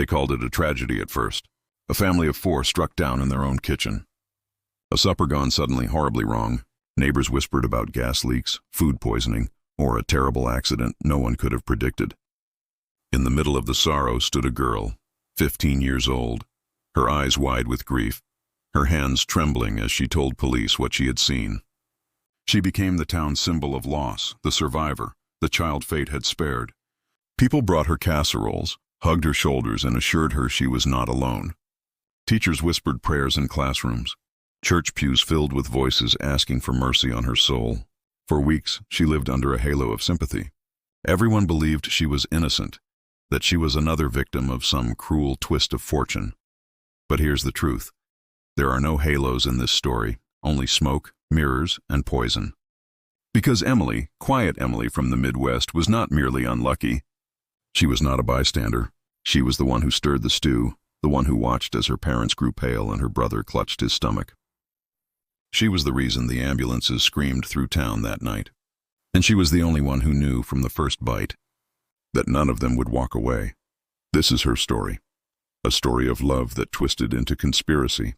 They called it a tragedy at first. A family of 4 struck down in their own kitchen. A supper gone suddenly horribly wrong. Neighbors whispered about gas leaks, food poisoning, or a terrible accident no one could have predicted. In the middle of the sorrow stood a girl, 15 years old, her eyes wide with grief, her hands trembling as she told police what she had seen. She became the town's symbol of loss, the survivor, the child fate had spared. People brought her casseroles, hugged her shoulders, and assured her she was not alone. Teachers whispered prayers in classrooms. Church pews filled with voices asking for mercy on her soul. For weeks, she lived under a halo of sympathy. Everyone believed she was innocent, that she was another victim of some cruel twist of fortune. But here's the truth. There are no halos in this story, only smoke, mirrors, and poison. Because Emily, quiet Emily from the Midwest, was not merely unlucky. She was not a bystander. She was the one who stirred the stew, the one who watched as her parents grew pale and her brother clutched his stomach. She was the reason the ambulances screamed through town that night. And she was the only one who knew from the first bite that none of them would walk away. This is her story. A story of love that twisted into conspiracy,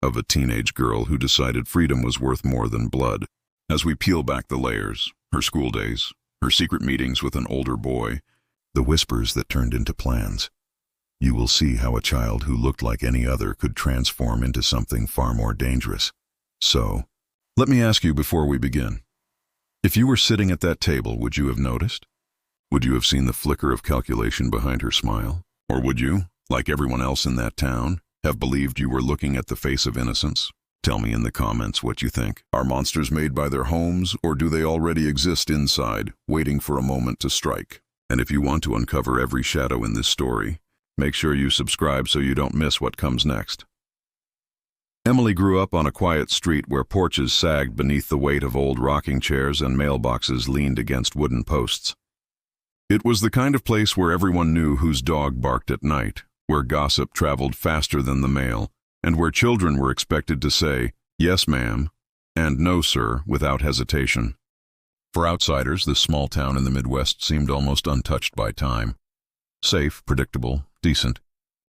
of a teenage girl who decided freedom was worth more than blood. As we peel back the layers, her school days, her secret meetings with an older boy, the whispers that turned into plans, you will see how a child who looked like any other could transform into something far more dangerous. So, let me ask you before we begin. If you were sitting at that table, would you have noticed? Would you have seen the flicker of calculation behind her smile? Or would you, like everyone else in that town, have believed you were looking at the face of innocence? Tell me in the comments what you think. Are monsters made by their homes, or do they already exist inside, waiting for a moment to strike? And if you want to uncover every shadow in this story, make sure you subscribe so you don't miss what comes next. Emily grew up on a quiet street where porches sagged beneath the weight of old rocking chairs and mailboxes leaned against wooden posts. It was the kind of place where everyone knew whose dog barked at night, where gossip traveled faster than the mail, and where children were expected to say, "Yes, ma'am," and "No, sir," without hesitation. For outsiders, this small town in the Midwest seemed almost untouched by time. Safe, predictable, decent.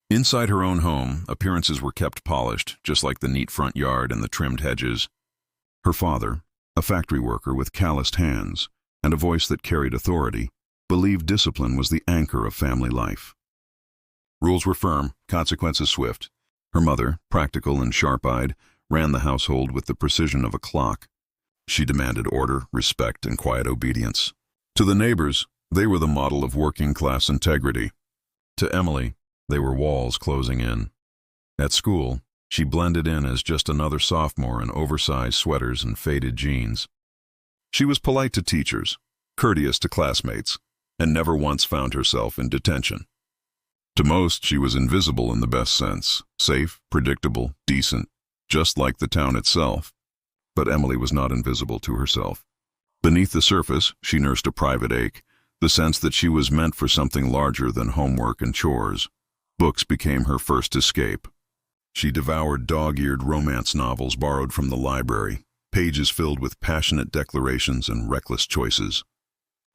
Inside her own home, appearances were kept polished, just like the neat front yard and the trimmed hedges. Her father, a factory worker with calloused hands and a voice that carried authority, believed discipline was the anchor of family life. Rules were firm, consequences swift. Her mother, practical and sharp-eyed, ran the household with the precision of a clock. She demanded order, respect, and quiet obedience. To the neighbors, they were the model of working-class integrity. To Emily, they were walls closing in. At school, she blended in as just another sophomore in oversized sweaters and faded jeans. She was polite to teachers, courteous to classmates, and never once found herself in detention. To most, she was invisible in the best sense, safe, predictable, decent, just like the town itself. But Emily was not invisible to herself. Beneath the surface, she nursed a private ache, the sense that she was meant for something larger than homework and chores. Books became her first escape. She devoured dog-eared romance novels borrowed from the library, pages filled with passionate declarations and reckless choices.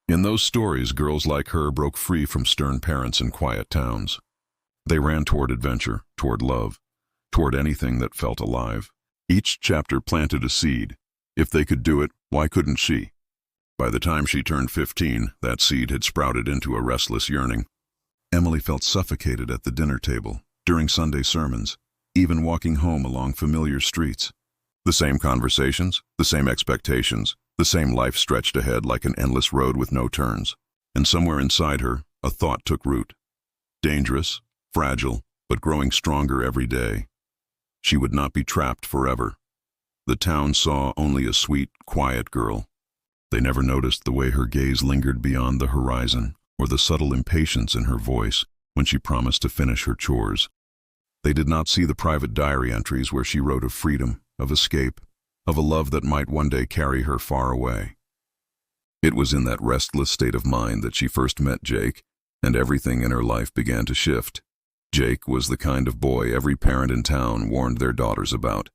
In those stories, girls like her broke free from stern parents in quiet towns. They ran toward adventure, toward love, toward anything that felt alive. Each chapter planted a seed. If they could do it, why couldn't she? By the time she turned 15, that seed had sprouted into a restless yearning. Emily felt suffocated at the dinner table, during Sunday sermons, even walking home along familiar streets. The same conversations, the same expectations, the same life stretched ahead like an endless road with no turns. And somewhere inside her, a thought took root. Dangerous, fragile, but growing stronger every day. She would not be trapped forever. The town saw only a sweet, quiet girl. They never noticed the way her gaze lingered beyond the horizon, or the subtle impatience in her voice when she promised to finish her chores. They did not see the private diary entries where she wrote of freedom, of escape, of a love that might one day carry her far away. It was in that restless state of mind that she first met Jake, and everything in her life began to shift. Jake was the kind of boy every parent in town warned their daughters about.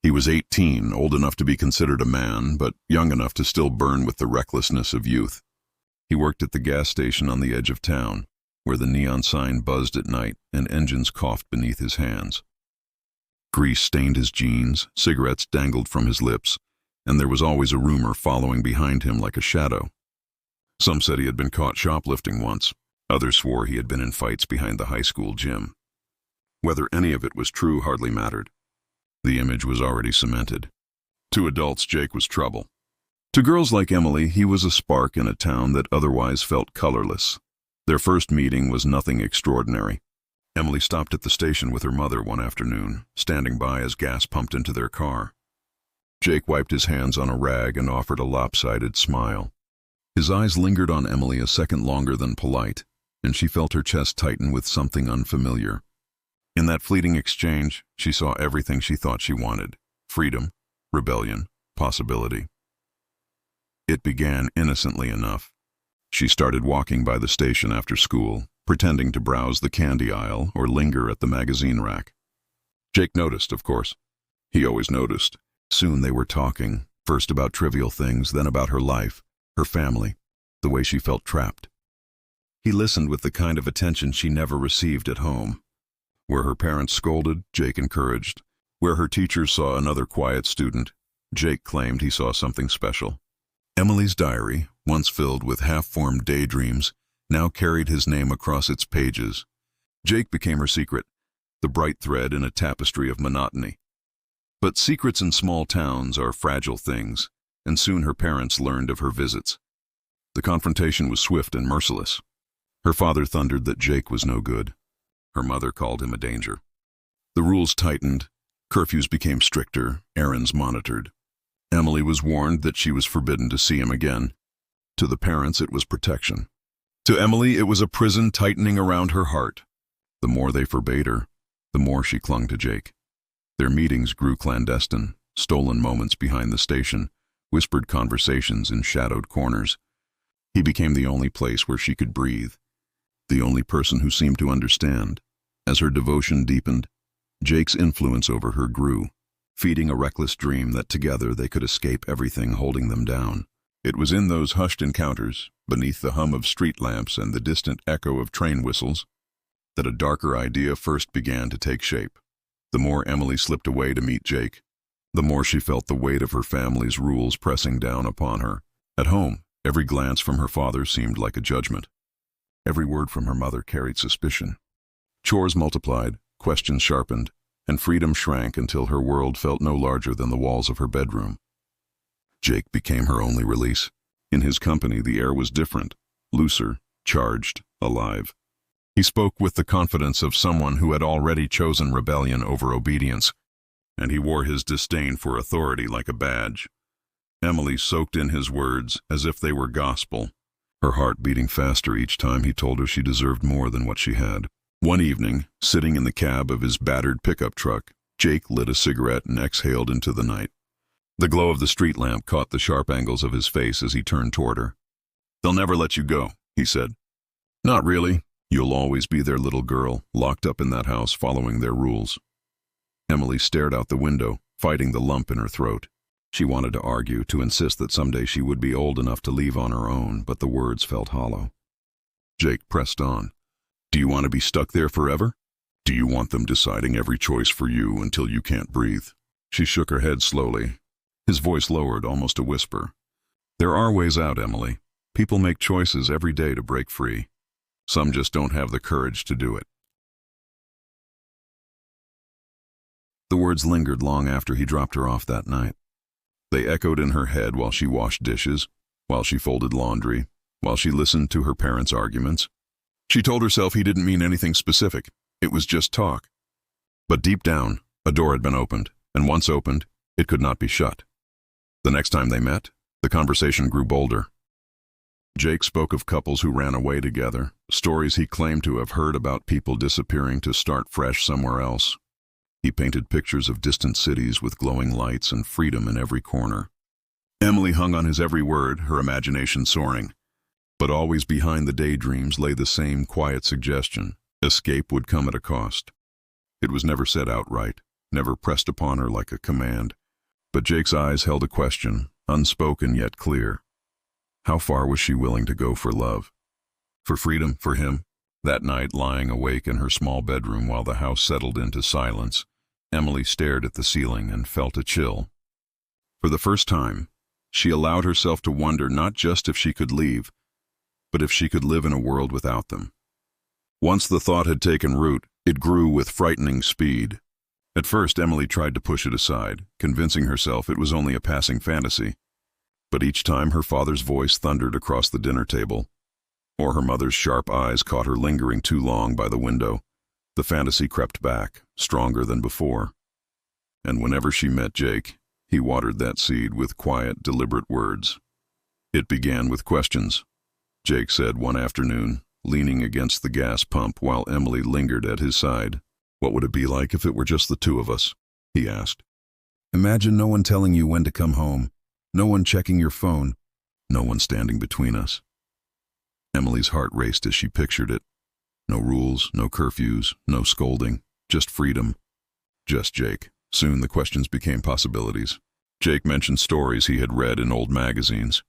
He was 18, old enough to be considered a man, but young enough to still burn with the recklessness of youth. He worked at the gas station on the edge of town, where the neon sign buzzed at night and engines coughed beneath his hands. Grease stained his jeans, cigarettes dangled from his lips, and there was always a rumor following behind him like a shadow. Some said he had been caught shoplifting once. Others swore he had been in fights behind the high school gym. Whether any of it was true hardly mattered. The image was already cemented. To adults, Jake was trouble. To girls like Emily, he was a spark in a town that otherwise felt colorless. Their first meeting was nothing extraordinary. Emily stopped at the station with her mother one afternoon, standing by as gas pumped into their car. Jake wiped his hands on a rag and offered a lopsided smile. His eyes lingered on Emily a second longer than polite, and she felt her chest tighten with something unfamiliar. In that fleeting exchange, she saw everything she thought she wanted: freedom, rebellion, possibility. It began innocently enough. She started walking by the station after school, pretending to browse the candy aisle or linger at the magazine rack. Jake noticed, of course. He always noticed. Soon they were talking, first about trivial things, then about her life, her family, the way she felt trapped. He listened with the kind of attention she never received at home. Where her parents scolded, Jake encouraged. Where her teachers saw another quiet student, Jake claimed he saw something special. Emily's diary, once filled with half-formed daydreams, now carried his name across its pages. Jake became her secret, the bright thread in a tapestry of monotony. But secrets in small towns are fragile things, and soon her parents learned of her visits. The confrontation was swift and merciless. Her father thundered that Jake was no good. Her mother called him a danger. The rules tightened, curfews became stricter, errands monitored. Emily was warned that she was forbidden to see him again. To the parents, it was protection. To Emily, it was a prison tightening around her heart. The more they forbade her, the more she clung to Jake. Their meetings grew clandestine, stolen moments behind the station, whispered conversations in shadowed corners. He became the only place where she could breathe, the only person who seemed to understand. As her devotion deepened, Jake's influence over her grew, feeding a reckless dream that together they could escape everything holding them down. It was in those hushed encounters, beneath the hum of street lamps and the distant echo of train whistles, that a darker idea first began to take shape. The more Emily slipped away to meet Jake, the more she felt the weight of her family's rules pressing down upon her. At home, every glance from her father seemed like a judgment. Every word from her mother carried suspicion. Chores multiplied, questions sharpened, and freedom shrank until her world felt no larger than the walls of her bedroom. Jake became her only release. In his company, the air was different, looser, charged, alive. He spoke with the confidence of someone who had already chosen rebellion over obedience, and he wore his disdain for authority like a badge. Emily soaked in his words as if they were gospel, her heart beating faster each time he told her she deserved more than what she had. One evening, sitting in the cab of his battered pickup truck, Jake lit a cigarette and exhaled into the night. The glow of the street lamp caught the sharp angles of his face as he turned toward her. "They'll never let you go," he said. "Not really. You'll always be their little girl, locked up in that house following their rules." Emily stared out the window, fighting the lump in her throat. She wanted to argue, to insist that someday she would be old enough to leave on her own, but the words felt hollow. Jake pressed on. "Do you want to be stuck there forever? Do you want them deciding every choice for you until you can't breathe?" She shook her head slowly. His voice lowered, almost a whisper. "There are ways out, Emily. People make choices every day to break free. Some just don't have the courage to do it." The words lingered long after he dropped her off that night. They echoed in her head while she washed dishes, while she folded laundry, while she listened to her parents' arguments. She told herself he didn't mean anything specific. It was just talk. But deep down, a door had been opened, and once opened, it could not be shut. The next time they met, the conversation grew bolder. Jake spoke of couples who ran away together, stories he claimed to have heard about people disappearing to start fresh somewhere else. He painted pictures of distant cities with glowing lights and freedom in every corner. Emily hung on his every word, her imagination soaring. But always behind the daydreams lay the same quiet suggestion: escape would come at a cost. It was never said outright, never pressed upon her like a command. But Jake's eyes held a question, unspoken yet clear. How far was she willing to go for love? For freedom, for him? That night, lying awake in her small bedroom while the house settled into silence, Emily stared at the ceiling and felt a chill. For the first time, she allowed herself to wonder not just if she could leave, but if she could live in a world without them. Once the thought had taken root, it grew with frightening speed. At first, Emily tried to push it aside, convincing herself it was only a passing fantasy. But each time her father's voice thundered across the dinner table, or her mother's sharp eyes caught her lingering too long by the window, the fantasy crept back, stronger than before. And whenever she met Jake, he watered that seed with quiet, deliberate words. It began with questions. Jake said one afternoon, leaning against the gas pump while Emily lingered at his side. "What would it be like if it were just the two of us?" he asked. "Imagine no one telling you when to come home, no one checking your phone, no one standing between us." Emily's heart raced as she pictured it. No rules, no curfews, no scolding, just freedom. Just Jake. Soon the questions became possibilities. Jake mentioned stories he had read in old magazines.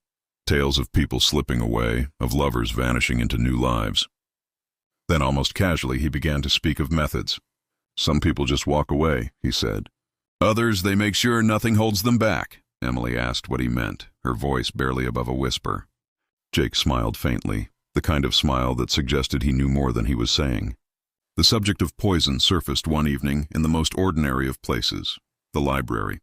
Tales of people slipping away, of lovers vanishing into new lives. Then almost casually he began to speak of methods. "Some people just walk away," he said. "Others, they make sure nothing holds them back." Emily asked what he meant, her voice barely above a whisper. Jake smiled faintly, the kind of smile that suggested he knew more than he was saying. The subject of poison surfaced one evening in the most ordinary of places, the library.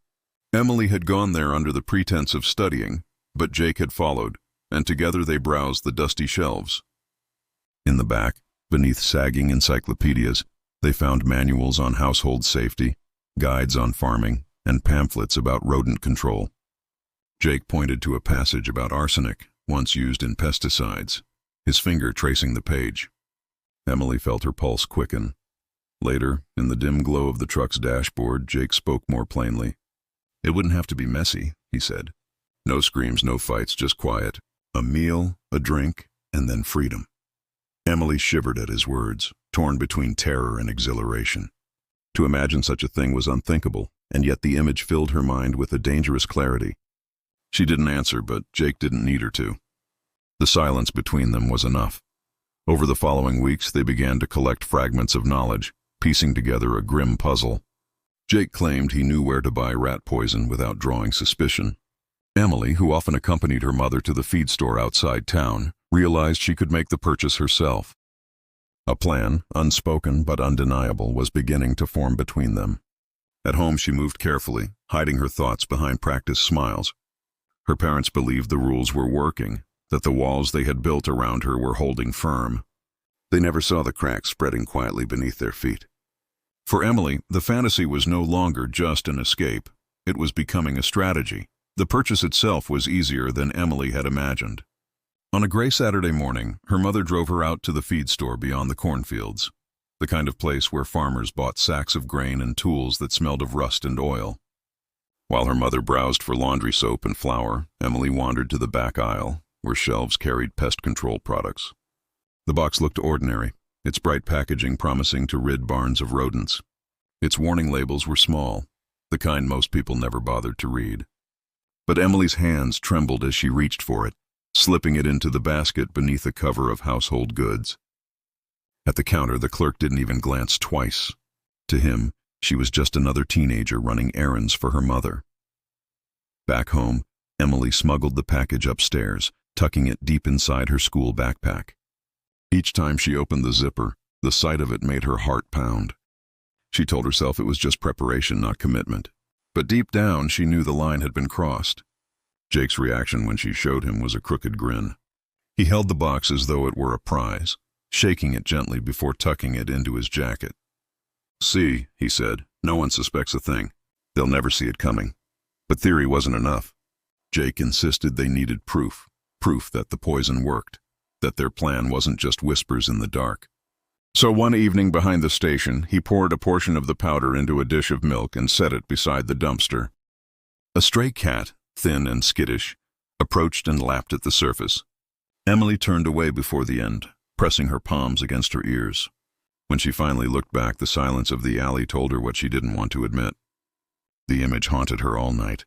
Emily had gone there under the pretense of studying, but Jake had followed, and together they browsed the dusty shelves. In the back, beneath sagging encyclopedias, they found manuals on household safety, guides on farming, and pamphlets about rodent control. Jake pointed to a passage about arsenic, once used in pesticides, his finger tracing the page. Emily felt her pulse quicken. Later, in the dim glow of the truck's dashboard, Jake spoke more plainly. "It wouldn't have to be messy," he said. "No screams, no fights, just quiet. A meal, a drink, and then freedom." Emily shivered at his words, torn between terror and exhilaration. To imagine such a thing was unthinkable, and yet the image filled her mind with a dangerous clarity. She didn't answer, but Jake didn't need her to. The silence between them was enough. Over the following weeks, they began to collect fragments of knowledge, piecing together a grim puzzle. Jake claimed he knew where to buy rat poison without drawing suspicion. Emily, who often accompanied her mother to the feed store outside town, realized she could make the purchase herself. A plan, unspoken but undeniable, was beginning to form between them. At home she moved carefully, hiding her thoughts behind practiced smiles. Her parents believed the rules were working, that the walls they had built around her were holding firm. They never saw the cracks spreading quietly beneath their feet. For Emily, the fantasy was no longer just an escape. It was becoming a strategy. The purchase itself was easier than Emily had imagined. On a gray Saturday morning, her mother drove her out to the feed store beyond the cornfields, the kind of place where farmers bought sacks of grain and tools that smelled of rust and oil. While her mother browsed for laundry soap and flour, Emily wandered to the back aisle, where shelves carried pest control products. The box looked ordinary, its bright packaging promising to rid barns of rodents. Its warning labels were small, the kind most people never bothered to read. But Emily's hands trembled as she reached for it, slipping it into the basket beneath a cover of household goods. At the counter, the clerk didn't even glance twice. To him, she was just another teenager running errands for her mother. Back home, Emily smuggled the package upstairs, tucking it deep inside her school backpack. Each time she opened the zipper, the sight of it made her heart pound. She told herself it was just preparation, not commitment. But deep down, she knew the line had been crossed. Jake's reaction when she showed him was a crooked grin. He held the box as though it were a prize, shaking it gently before tucking it into his jacket. "See," he said, "no one suspects a thing. They'll never see it coming." But theory wasn't enough. Jake insisted they needed proof that the poison worked, that their plan wasn't just whispers in the dark. So one evening behind the station, he poured a portion of the powder into a dish of milk and set it beside the dumpster. A stray cat, thin and skittish, approached and lapped at the surface. Emily turned away before the end, pressing her palms against her ears. When she finally looked back, the silence of the alley told her what she didn't want to admit. The image haunted her all night.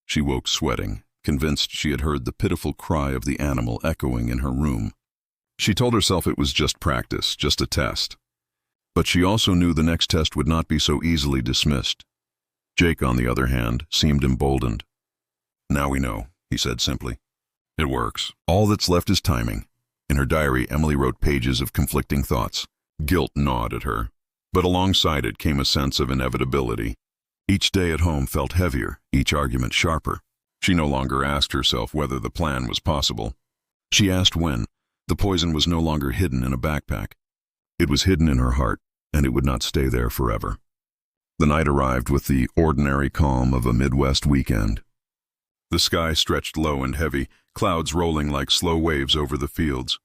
She woke sweating, convinced she had heard the pitiful cry of the animal echoing in her room. She told herself it was just practice, just a test. But she also knew the next test would not be so easily dismissed. Jake, on the other hand, seemed emboldened. "Now we know," he said simply. "It works. All that's left is timing." In her diary, Emily wrote pages of conflicting thoughts. Guilt gnawed at her, but alongside it came a sense of inevitability. Each day at home felt heavier, each argument sharper. She no longer asked herself whether the plan was possible. She asked when. The poison was no longer hidden in a backpack. It was hidden in her heart, and it would not stay there forever. The night arrived with the ordinary calm of a Midwest weekend. The sky stretched low and heavy, clouds rolling like slow waves over the fields.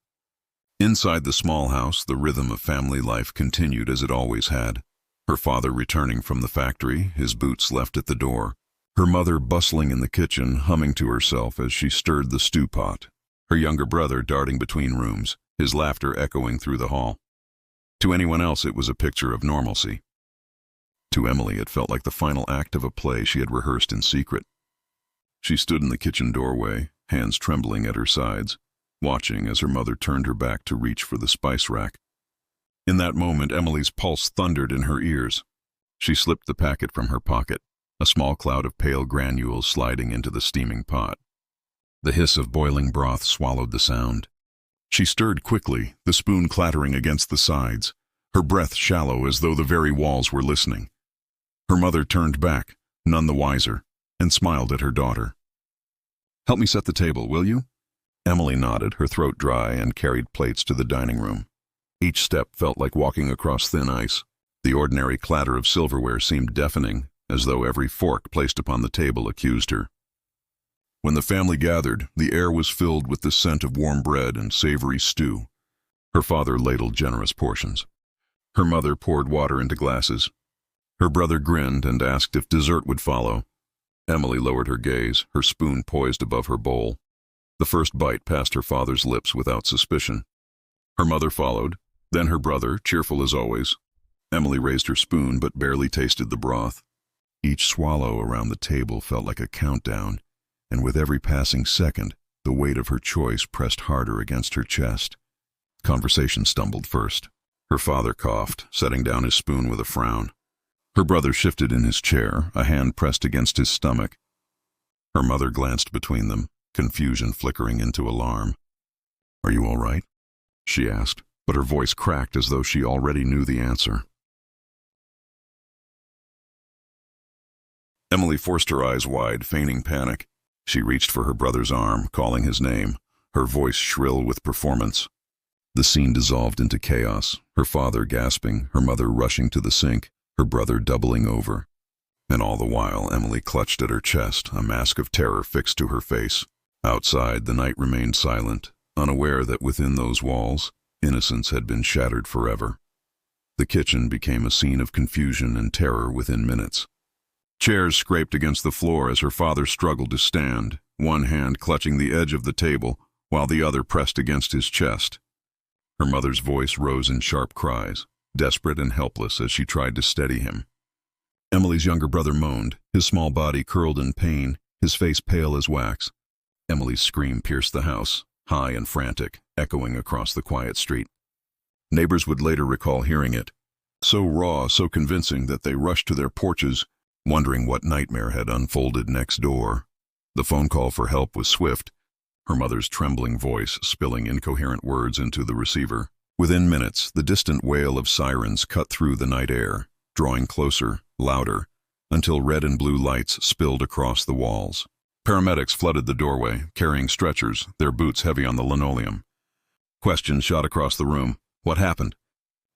Inside the small house, the rhythm of family life continued as it always had. Her father returning from the factory, his boots left at the door. Her mother bustling in the kitchen, humming to herself as she stirred the stew pot. Her younger brother darting between rooms, his laughter echoing through the hall. To anyone else, it was a picture of normalcy. To Emily, it felt like the final act of a play she had rehearsed in secret. She stood in the kitchen doorway, hands trembling at her sides, watching as her mother turned her back to reach for the spice rack. In that moment, Emily's pulse thundered in her ears. She slipped the packet from her pocket, a small cloud of pale granules sliding into the steaming pot. The hiss of boiling broth swallowed the sound. She stirred quickly, the spoon clattering against the sides, her breath shallow as though the very walls were listening. Her mother turned back, none the wiser, and smiled at her daughter. "Help me set the table, will you?" Emily nodded, her throat dry, and carried plates to the dining room. Each step felt like walking across thin ice. The ordinary clatter of silverware seemed deafening, as though every fork placed upon the table accused her. When the family gathered, the air was filled with the scent of warm bread and savory stew. Her father ladled generous portions. Her mother poured water into glasses. Her brother grinned and asked if dessert would follow. Emily lowered her gaze, her spoon poised above her bowl. The first bite passed her father's lips without suspicion. Her mother followed, then her brother, cheerful as always. Emily raised her spoon but barely tasted the broth. Each swallow around the table felt like a countdown, and with every passing second, the weight of her choice pressed harder against her chest. Conversation stumbled first. Her father coughed, setting down his spoon with a frown. Her brother shifted in his chair, a hand pressed against his stomach. Her mother glanced between them, confusion flickering into alarm. "Are you all right?" she asked, but her voice cracked as though she already knew the answer. Emily forced her eyes wide, feigning panic. She reached for her brother's arm, calling his name, her voice shrill with performance. The scene dissolved into chaos, her father gasping, her mother rushing to the sink, her brother doubling over. And all the while, Emily clutched at her chest, a mask of terror fixed to her face. Outside, the night remained silent, unaware that within those walls, innocence had been shattered forever. The kitchen became a scene of confusion and terror within minutes. Chairs scraped against the floor as her father struggled to stand, one hand clutching the edge of the table, while the other pressed against his chest. Her mother's voice rose in sharp cries, desperate and helpless as she tried to steady him. Emily's younger brother moaned, his small body curled in pain, his face pale as wax. Emily's scream pierced the house, high and frantic, echoing across the quiet street. Neighbors would later recall hearing it, so raw, so convincing that they rushed to their porches, wondering what nightmare had unfolded next door. The phone call for help was swift, her mother's trembling voice spilling incoherent words into the receiver. Within minutes, the distant wail of sirens cut through the night air, drawing closer, louder, until red and blue lights spilled across the walls. Paramedics flooded the doorway, carrying stretchers, their boots heavy on the linoleum. Questions shot across the room. What happened?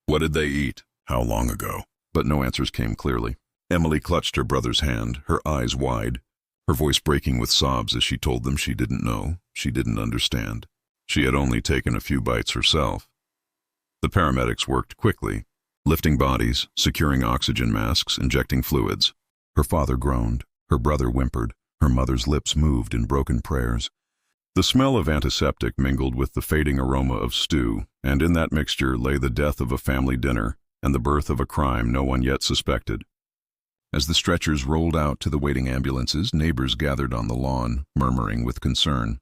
What did they eat? How long ago? But no answers came clearly. Emily clutched her brother's hand, her eyes wide, her voice breaking with sobs as she told them she didn't know, she didn't understand. She had only taken a few bites herself. The paramedics worked quickly, lifting bodies, securing oxygen masks, injecting fluids. Her father groaned, her brother whimpered, her mother's lips moved in broken prayers. The smell of antiseptic mingled with the fading aroma of stew, and in that mixture lay the death of a family dinner and the birth of a crime no one yet suspected. As the stretchers rolled out to the waiting ambulances, neighbors gathered on the lawn, murmuring with concern.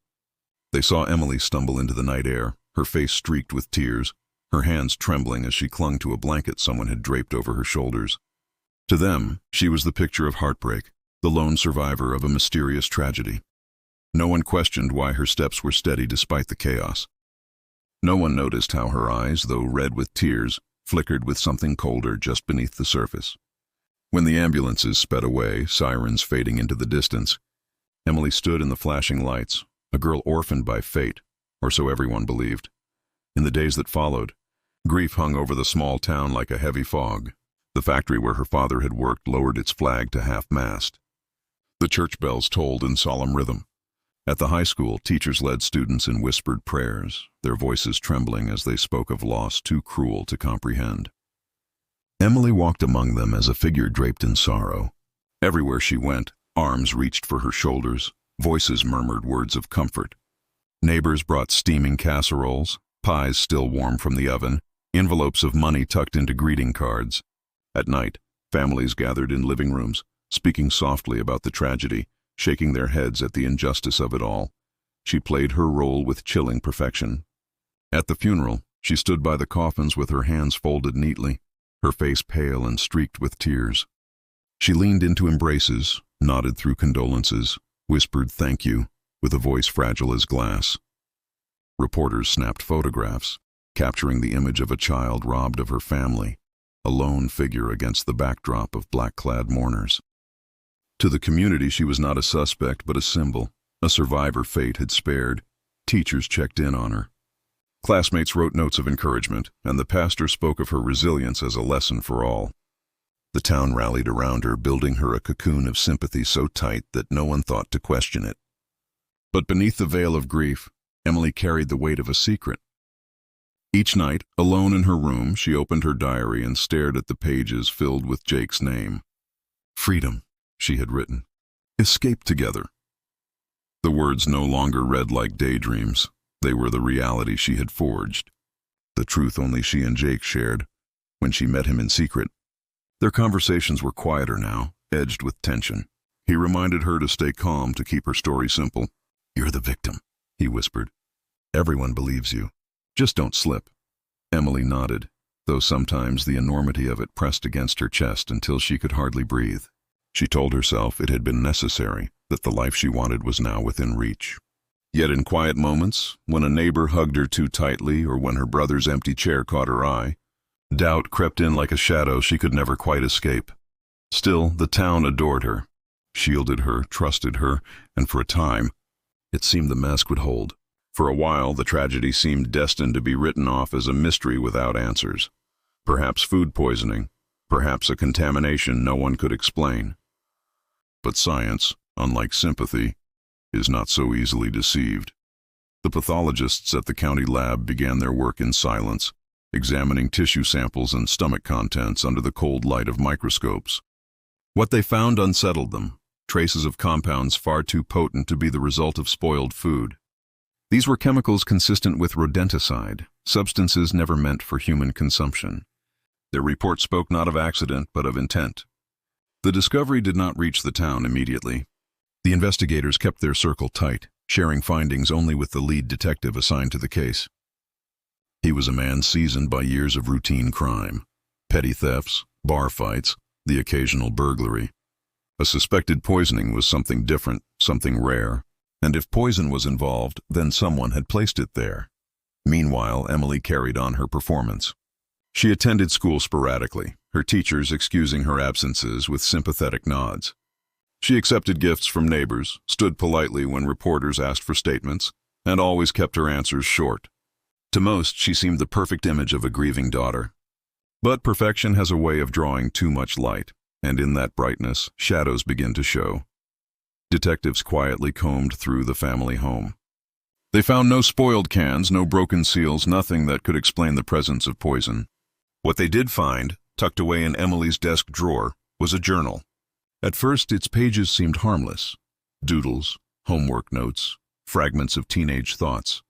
They saw Emily stumble into the night air, her face streaked with tears, her hands trembling as she clung to a blanket someone had draped over her shoulders. To them, she was the picture of heartbreak, the lone survivor of a mysterious tragedy. No one questioned why her steps were steady despite the chaos. No one noticed how her eyes, though red with tears, flickered with something colder just beneath the surface. When the ambulances sped away, sirens fading into the distance, Emily stood in the flashing lights, a girl orphaned by fate, or so everyone believed. In the days that followed, grief hung over the small town like a heavy fog. The factory where her father had worked lowered its flag to half-mast. The church bells tolled in solemn rhythm. At the high school, teachers led students in whispered prayers, their voices trembling as they spoke of loss too cruel to comprehend. Emily walked among them as a figure draped in sorrow. Everywhere she went, arms reached for her shoulders, voices murmured words of comfort. Neighbors brought steaming casseroles, pies still warm from the oven, envelopes of money tucked into greeting cards. At night, families gathered in living rooms, speaking softly about the tragedy, shaking their heads at the injustice of it all. She played her role with chilling perfection. At the funeral, she stood by the coffins with her hands folded neatly, her face pale and streaked with tears. She leaned into embraces, nodded through condolences, whispered thank you, with a voice fragile as glass. Reporters snapped photographs, capturing the image of a child robbed of her family, a lone figure against the backdrop of black-clad mourners. To the community, she was not a suspect but a symbol, a survivor fate had spared. Teachers checked in on her. Classmates wrote notes of encouragement, and the pastor spoke of her resilience as a lesson for all. The town rallied around her, building her a cocoon of sympathy so tight that no one thought to question it. But beneath the veil of grief, Emily carried the weight of a secret. Each night, alone in her room, she opened her diary and stared at the pages filled with Jake's name. Freedom, she had written. Escape together. The words no longer read like daydreams. They were the reality she had forged. The truth only she and Jake shared, when she met him in secret. Their conversations were quieter now, edged with tension. He reminded her to stay calm, to keep her story simple. You're the victim, he whispered. Everyone believes you. Just don't slip. Emily nodded, though sometimes the enormity of it pressed against her chest until she could hardly breathe. She told herself it had been necessary, that the life she wanted was now within reach. Yet in quiet moments, when a neighbor hugged her too tightly or when her brother's empty chair caught her eye, doubt crept in like a shadow she could never quite escape. Still, the town adored her, shielded her, trusted her, and for a time, it seemed the mask would hold. For a while, the tragedy seemed destined to be written off as a mystery without answers. Perhaps food poisoning, perhaps a contamination no one could explain. But science, unlike sympathy, is not so easily deceived. The pathologists at the county lab began their work in silence, examining tissue samples and stomach contents under the cold light of microscopes. What they found unsettled them, traces of compounds far too potent to be the result of spoiled food. These were chemicals consistent with rodenticide, substances never meant for human consumption. Their report spoke not of accident but of intent. The discovery did not reach the town immediately. The investigators kept their circle tight, sharing findings only with the lead detective assigned to the case. He was a man seasoned by years of routine crime, petty thefts, bar fights, the occasional burglary. A suspected poisoning was something different, something rare, and if poison was involved, then someone had placed it there. Meanwhile, Emily carried on her performance. She attended school sporadically, her teachers excusing her absences with sympathetic nods. She accepted gifts from neighbors, stood politely when reporters asked for statements, and always kept her answers short. To most, she seemed the perfect image of a grieving daughter. But perfection has a way of drawing too much light, and in that brightness, shadows begin to show. Detectives quietly combed through the family home. They found no spoiled cans, no broken seals, nothing that could explain the presence of poison. What they did find, tucked away in Emily's desk drawer, was a journal. At first, its pages seemed harmless. Doodles, homework notes, fragments of teenage thoughts.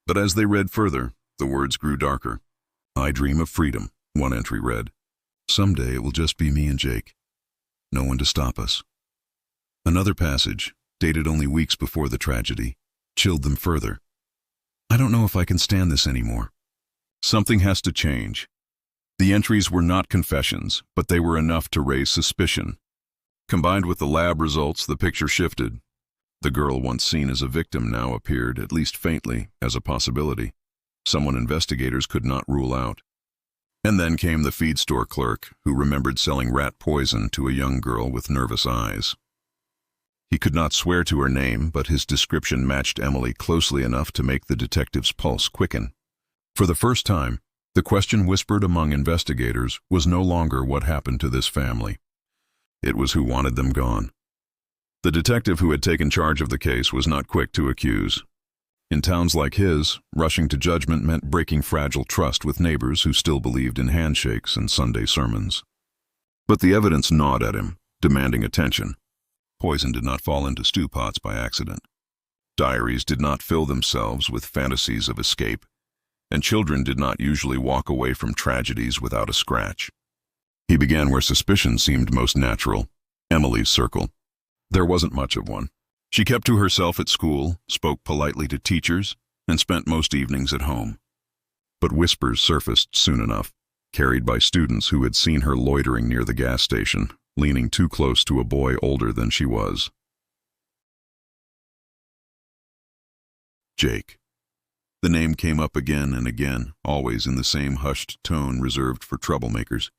But as they read further, the words grew darker. I dream of freedom, one entry read. Someday it will just be me and Jake. No one to stop us. Another passage, dated only weeks before the tragedy, chilled them further. I don't know if I can stand this anymore. Something has to change. The entries were not confessions, but they were enough to raise suspicion. Combined with the lab results, the picture shifted. The girl once seen as a victim now appeared, at least faintly, as a possibility, someone investigators could not rule out. And then came the feed store clerk, who remembered selling rat poison to a young girl with nervous eyes. He could not swear to her name, but his description matched Emily closely enough to make the detective's pulse quicken. For the first time, the question whispered among investigators was no longer what happened to this family. It was who wanted them gone. The detective who had taken charge of the case was not quick to accuse. In towns like his, rushing to judgment meant breaking fragile trust with neighbors who still believed in handshakes and Sunday sermons. But the evidence gnawed at him, demanding attention. Poison did not fall into stew pots by accident. Diaries did not fill themselves with fantasies of escape, and children did not usually walk away from tragedies without a scratch. He began where suspicion seemed most natural, Emily's circle. There wasn't much of one. She kept to herself at school, spoke politely to teachers, and spent most evenings at home. But whispers surfaced soon enough, carried by students who had seen her loitering near the gas station, leaning too close to a boy older than she was. Jake. The name came up again and again, always in the same hushed tone reserved for troublemakers.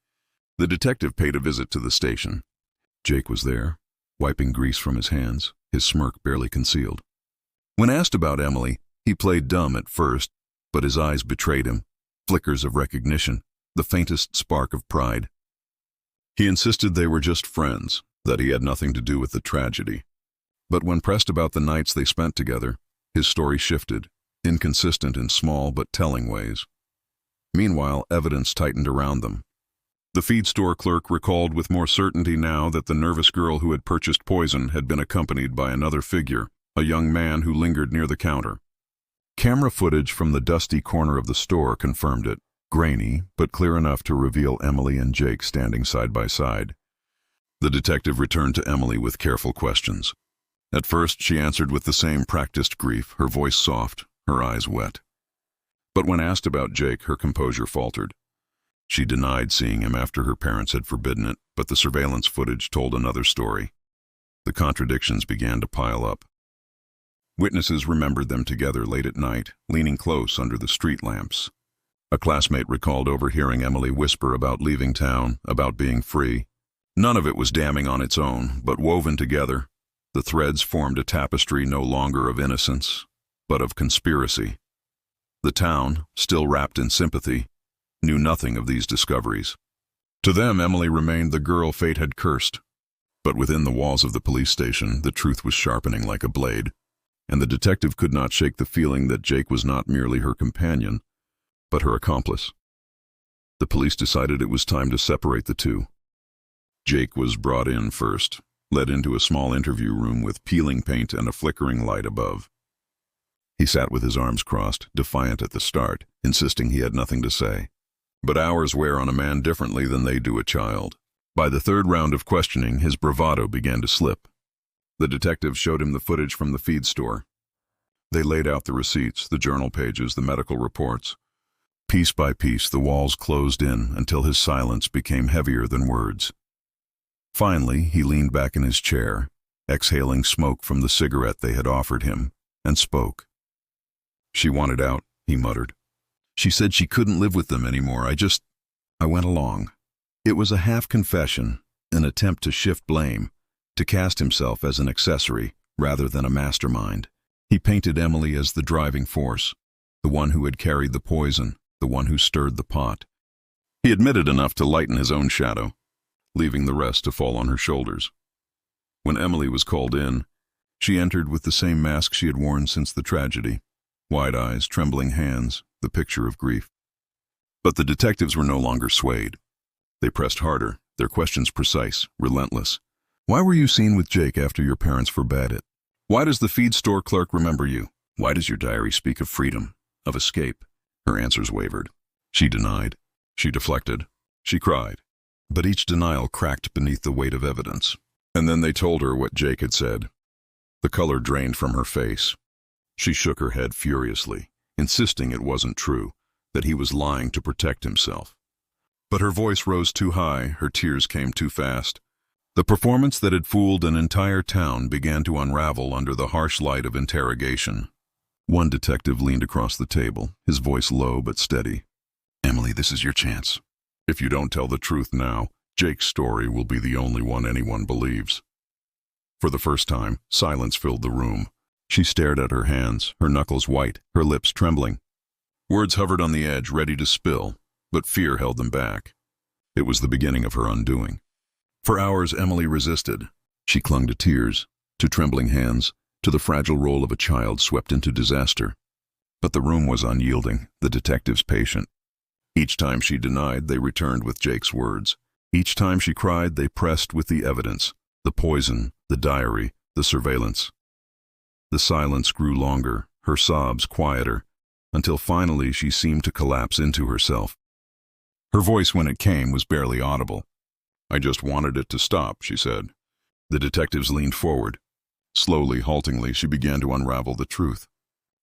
The detective paid a visit to the station. Jake was there, wiping grease from his hands, his smirk barely concealed. When asked about Emily, he played dumb at first, but his eyes betrayed him, flickers of recognition, the faintest spark of pride. He insisted they were just friends, that he had nothing to do with the tragedy. But when pressed about the nights they spent together, his story shifted, inconsistent in small but telling ways. Meanwhile, evidence tightened around them. The feed store clerk recalled with more certainty now that the nervous girl who had purchased poison had been accompanied by another figure, a young man who lingered near the counter. Camera footage from the dusty corner of the store confirmed it, grainy but clear enough to reveal Emily and Jake standing side by side. The detective returned to Emily with careful questions. At first she answered with the same practiced grief, her voice soft, her eyes wet. But when asked about Jake, her composure faltered. She denied seeing him after her parents had forbidden it, but the surveillance footage told another story. The contradictions began to pile up. Witnesses remembered them together late at night, leaning close under the street lamps. A classmate recalled overhearing Emily whisper about leaving town, about being free. None of it was damning on its own, but woven together, the threads formed a tapestry no longer of innocence, but of conspiracy. The town, still wrapped in sympathy, knew nothing of these discoveries. To them, Emily remained the girl fate had cursed. But within the walls of the police station, the truth was sharpening like a blade, and the detective could not shake the feeling that Jake was not merely her companion, but her accomplice. The police decided it was time to separate the two. Jake was brought in first, led into a small interview room with peeling paint and a flickering light above. He sat with his arms crossed, defiant at the start, insisting he had nothing to say. But hours wear on a man differently than they do a child. By the third round of questioning, his bravado began to slip. The detective showed him the footage from the feed store. They laid out the receipts, the journal pages, the medical reports. Piece by piece, the walls closed in until his silence became heavier than words. Finally, he leaned back in his chair, exhaling smoke from the cigarette they had offered him, and spoke. "She wanted out," he muttered. "She said she couldn't live with them anymore. I went along." It was a half-confession, an attempt to shift blame, to cast himself as an accessory rather than a mastermind. He painted Emily as the driving force, the one who had carried the poison, the one who stirred the pot. He admitted enough to lighten his own shadow, leaving the rest to fall on her shoulders. When Emily was called in, she entered with the same mask she had worn since the tragedy, wide eyes, trembling hands, the picture of grief. But the detectives were no longer swayed. They pressed harder, their questions precise, relentless. "Why were you seen with Jake after your parents forbade it? Why does the feed store clerk remember you? Why does your diary speak of freedom, of escape?" Her answers wavered. She denied. She deflected. She cried. But each denial cracked beneath the weight of evidence. And then they told her what Jake had said. The color drained from her face. She shook her head furiously, insisting it wasn't true, that he was lying to protect himself. But her voice rose too high, her tears came too fast. The performance that had fooled an entire town began to unravel under the harsh light of interrogation. One detective leaned across the table, his voice low but steady. "Emily, this is your chance. If you don't tell the truth now, Jake's story will be the only one anyone believes." For the first time, silence filled the room. She stared at her hands, her knuckles white, her lips trembling. Words hovered on the edge, ready to spill, but fear held them back. It was the beginning of her undoing. For hours, Emily resisted. She clung to tears, to trembling hands, to the fragile role of a child swept into disaster. But the room was unyielding, the detectives patient. Each time she denied, they returned with Jake's words. Each time she cried, they pressed with the evidence, the poison, the diary, the surveillance. The silence grew longer, her sobs quieter, until finally she seemed to collapse into herself. Her voice, when it came, was barely audible. "I just wanted it to stop," she said. The detectives leaned forward. Slowly, haltingly, she began to unravel the truth.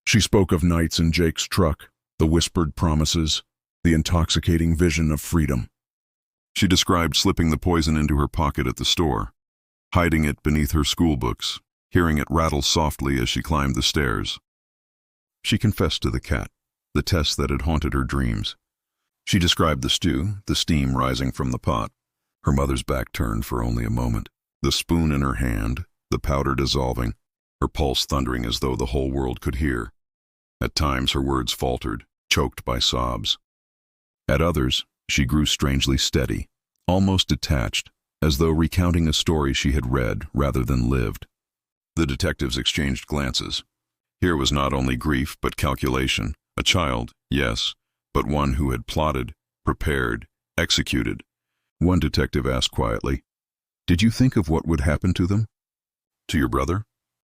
She spoke of nights in Jake's truck, the whispered promises, the intoxicating vision of freedom. She described slipping the poison into her pocket at the store, hiding it beneath her school books, hearing it rattle softly as she climbed the stairs. She confessed to the cat, the test that had haunted her dreams. She described the stew, the steam rising from the pot. Her mother's back turned for only a moment, the spoon in her hand, the powder dissolving, her pulse thundering as though the whole world could hear. At times her words faltered, choked by sobs. At others, she grew strangely steady, almost detached, as though recounting a story she had read rather than lived. The detectives exchanged glances. Here was not only grief but calculation. A child, yes, but one who had plotted, prepared, executed. One detective asked quietly, "Did you think of what would happen to them?" "To your brother?"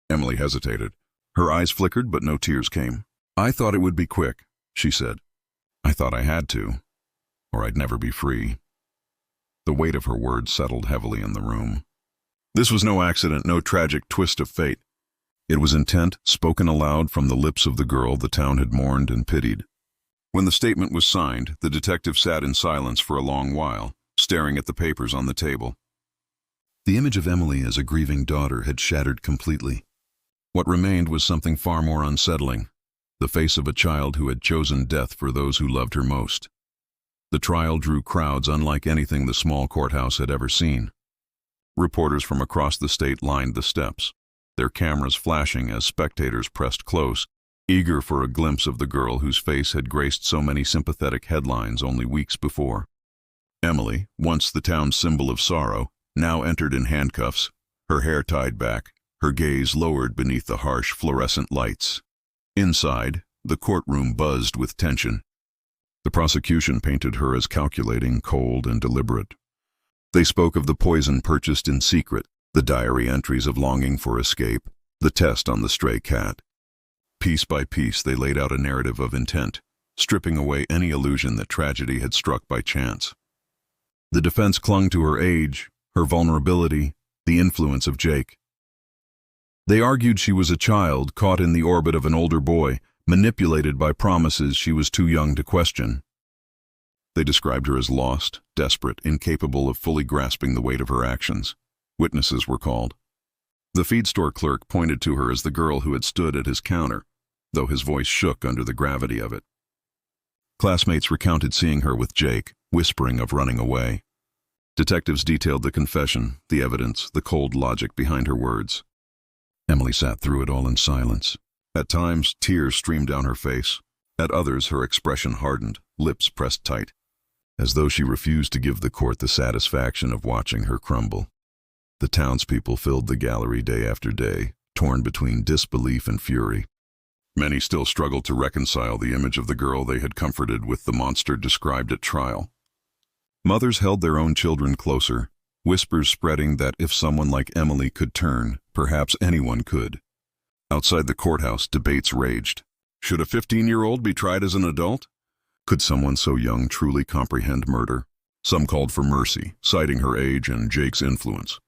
Emily hesitated. Her eyes flickered, but no tears came. "I thought it would be quick," she said. "I thought I had to, or I'd never be free." The weight of her words settled heavily in the room. This was no accident, no tragic twist of fate. It was intent, spoken aloud from the lips of the girl the town had mourned and pitied. When the statement was signed, the detective sat in silence for a long while, staring at the papers on the table. The image of Emily as a grieving daughter had shattered completely. What remained was something far more unsettling, the face of a child who had chosen death for those who loved her most. The trial drew crowds unlike anything the small courthouse had ever seen. Reporters from across the state lined the steps, their cameras flashing as spectators pressed close, eager for a glimpse of the girl whose face had graced so many sympathetic headlines only weeks before. Emily, once the town's symbol of sorrow, now entered in handcuffs, her hair tied back, her gaze lowered beneath the harsh fluorescent lights. Inside, the courtroom buzzed with tension. The prosecution painted her as calculating, cold, and deliberate. They spoke of the poison purchased in secret, the diary entries of longing for escape, the test on the stray cat. Piece by piece, they laid out a narrative of intent, stripping away any illusion that tragedy had struck by chance. The defense clung to her age, her vulnerability, the influence of Jake. They argued she was a child caught in the orbit of an older boy, manipulated by promises she was too young to question. They described her as lost, desperate, incapable of fully grasping the weight of her actions. Witnesses were called. The feed store clerk pointed to her as the girl who had stood at his counter, though his voice shook under the gravity of it. Classmates recounted seeing her with Jake, whispering of running away. Detectives detailed the confession, the evidence, the cold logic behind her words. Emily sat through it all in silence. At times, tears streamed down her face. At others, her expression hardened, lips pressed tight, as though she refused to give the court the satisfaction of watching her crumble. The townspeople filled the gallery day after day, torn between disbelief and fury. Many still struggled to reconcile the image of the girl they had comforted with the monster described at trial. Mothers held their own children closer, whispers spreading that if someone like Emily could turn, perhaps anyone could. Outside the courthouse, debates raged. Should a 15-year-old be tried as an adult? Could someone so young truly comprehend murder? Some called for mercy, citing her age and Jake's influence.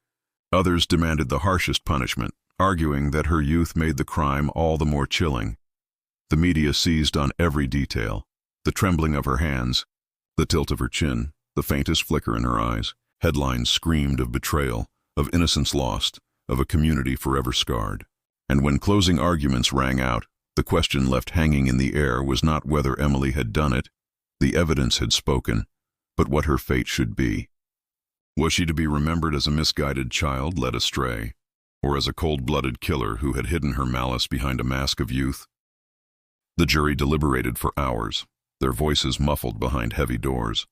Others demanded the harshest punishment, arguing that her youth made the crime all the more chilling. The media seized on every detail. The trembling of her hands, the tilt of her chin, the faintest flicker in her eyes. Headlines screamed of betrayal, of innocence lost, of a community forever scarred. And when closing arguments rang out, the question left hanging in the air was not whether Emily had done it. The evidence had spoken, but what her fate should be. Was she to be remembered as a misguided child led astray, or as a cold-blooded killer who had hidden her malice behind a mask of youth? The jury deliberated for hours, their voices muffled behind heavy doors.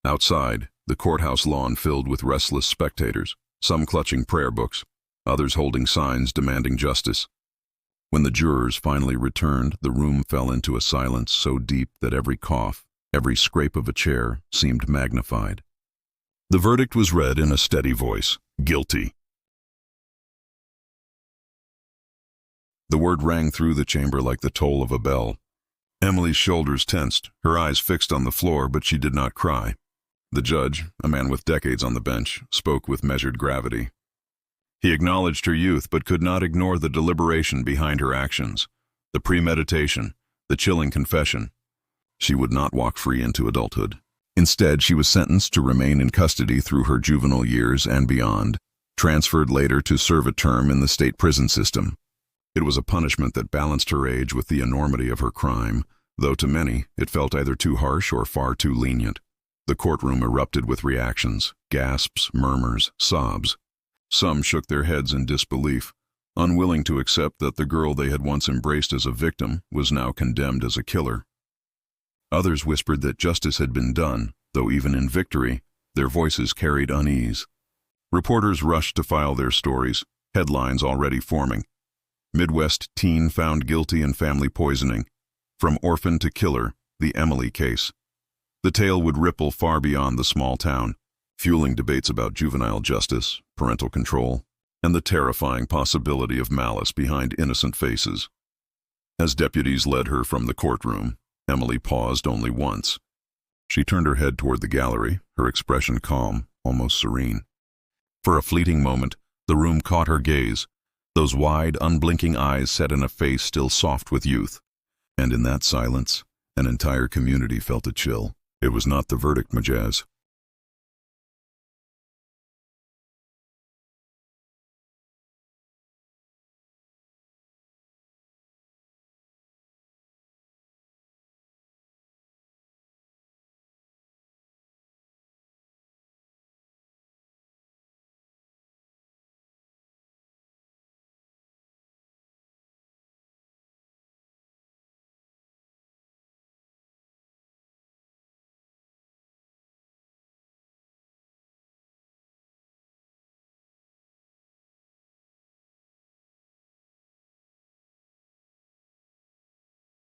Outside, the courthouse lawn filled with restless spectators, some clutching prayer books, others holding signs demanding justice. When the jurors finally returned, the room fell into a silence so deep that every cough, every scrape of a chair seemed magnified. The verdict was read in a steady voice: guilty. The word rang through the chamber like the toll of a bell. Emily's shoulders tensed, her eyes fixed on the floor, but she did not cry. The judge, a man with decades on the bench, spoke with measured gravity. He acknowledged her youth, but could not ignore the deliberation behind her actions, the premeditation, the chilling confession. She would not walk free into adulthood. Instead, she was sentenced to remain in custody through her juvenile years and beyond, transferred later to serve a term in the state prison system. It was a punishment that balanced her age with the enormity of her crime, though to many it felt either too harsh or far too lenient. The courtroom erupted with reactions, gasps, murmurs, sobs. Some shook their heads in disbelief, unwilling to accept that the girl they had once embraced as a victim was now condemned as a killer. Others whispered that justice had been done, though even in victory, their voices carried unease. Reporters rushed to file their stories, headlines already forming. Midwest teen found guilty in family poisoning. From orphan to killer, the Emily case. The tale would ripple far beyond the small town, fueling debates about juvenile justice, parental control, and the terrifying possibility of malice behind innocent faces. As deputies led her from the courtroom, Emily paused only once. She turned her head toward the gallery, her expression calm, almost serene. For a fleeting moment, the room caught her gaze, those wide, unblinking eyes set in a face still soft with youth. And in that silence, an entire community felt a chill. It was not the verdict, Majaz.